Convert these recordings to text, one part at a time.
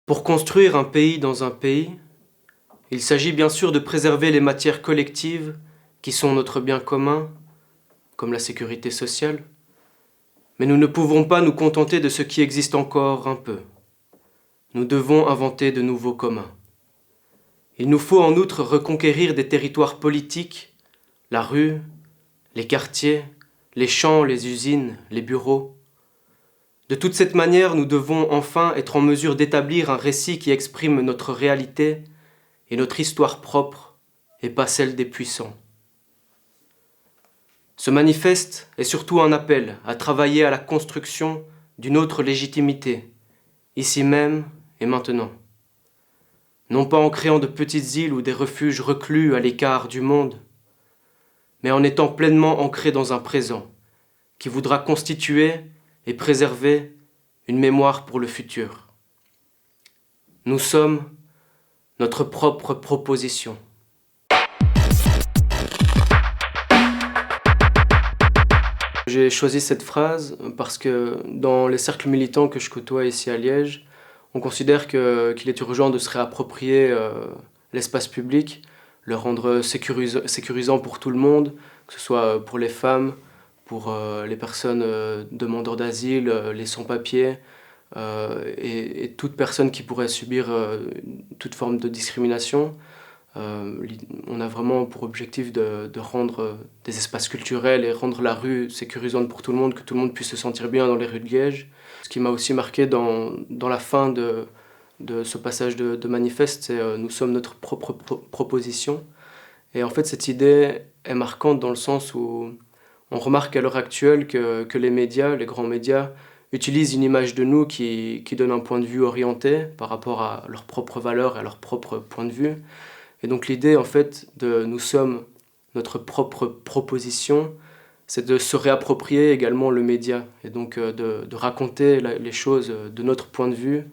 Pour construire un pays dans un pays, il s'agit bien sûr de préserver les matières collectives qui sont notre bien commun, comme la sécurité sociale, mais nous ne pouvons pas nous contenter de ce qui existe encore un peu. Nous devons inventer de nouveaux communs. Il nous faut en outre reconquérir des territoires politiques, la rue, les quartiers, les champs, les usines, les bureaux. De toute cette manière, nous devons enfin être en mesure d'établir un récit qui exprime notre réalité et notre histoire propre, et pas celle des puissants. Ce manifeste est surtout un appel à travailler à la construction d'une autre légitimité, ici même et maintenant. Non pas en créant de petites îles ou des refuges reclus à l'écart du monde, mais en étant pleinement ancré dans un présent qui voudra constituer et préserver une mémoire pour le futur. Nous sommes notre propre proposition. J'ai choisi cette phrase parce que dans les cercles militants que je côtoie ici à Liège, on considère qu'il est urgent de se réapproprier l'espace public, le rendre sécurisant pour tout le monde, que ce soit pour les femmes, pour les personnes demandeurs d'asile, les sans-papiers, et toute personne qui pourrait subir toute forme de discrimination. On a vraiment pour objectif de rendre des espaces culturels et rendre la rue sécurisante pour tout le monde, que tout le monde puisse se sentir bien dans les rues de Liège. Ce qui m'a aussi marqué dans la fin de ce passage de manifeste, c'est nous sommes notre propre proposition. Et en fait, cette idée est marquante dans le sens où on remarque à l'heure actuelle que les médias, les grands médias, utilisent une image de nous qui donne un point de vue orienté par rapport à leurs propres valeurs et à leur propre point de vue. Et donc l'idée, en fait, de nous sommes notre propre proposition, c'est de se réapproprier également le média et donc de raconter les choses de notre point de vue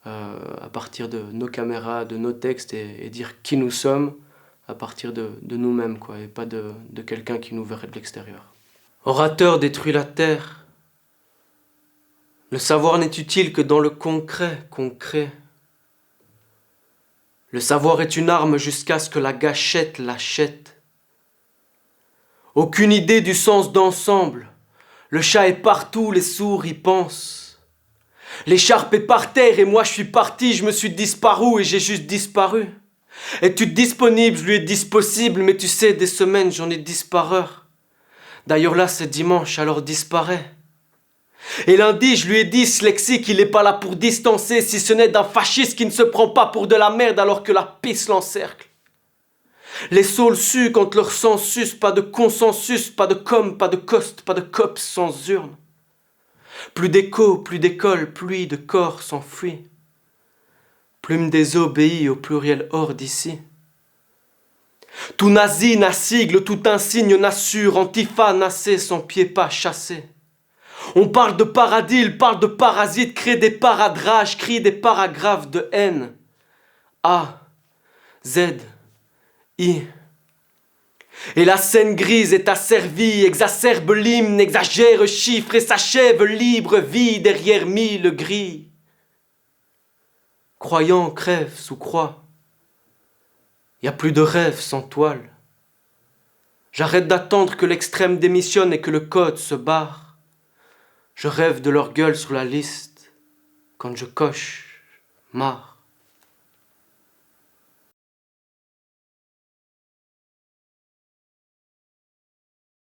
à partir de nos caméras, de nos textes et dire qui nous sommes à partir de nous-mêmes, quoi, et pas de quelqu'un qui nous verrait de l'extérieur. Orateur détruit la terre. Le savoir n'est utile que dans le concret qu'on crée. Le savoir est une arme jusqu'à ce que la gâchette l'achète. Aucune idée du sens d'ensemble. Le chat est partout, les sourds y pensent. L'écharpe est par terre et moi je suis parti, je me suis disparu et j'ai juste disparu. Es-tu disponible? Je lui ai dit possible, mais tu sais, des semaines j'en ai 10 par heure. D'ailleurs là c'est dimanche, alors disparaît. Et lundi, je lui ai dit, ce lexique, il est pas là pour distancer, si ce n'est d'un fasciste qui ne se prend pas pour de la merde alors que la pisse l'encercle. Les saules suent quand leur sang suce, pas de consensus, pas de com, pas de coste, pas de cops sans urne. Plus d'écho, plus d'école, pluie de corps s'enfuit. Plume des obéit au pluriel hors d'ici. Tout nazi n'a sigle, tout insigne n'assure, Antifa nassé, sans pied pas chassé. On parle de paradis, il parle de parasites, crée des paradrages, crie des paragraphes de haine. A, Z, I. Et la scène grise est asservie, exacerbe l'hymne, exagère chiffre et s'achève libre, vie derrière mille gris. Croyant crève sous croix. Y a plus de rêve sans toile. J'arrête d'attendre que l'extrême démissionne et que le code se barre. Je rêve de leur gueule sur la liste quand je coche, marre.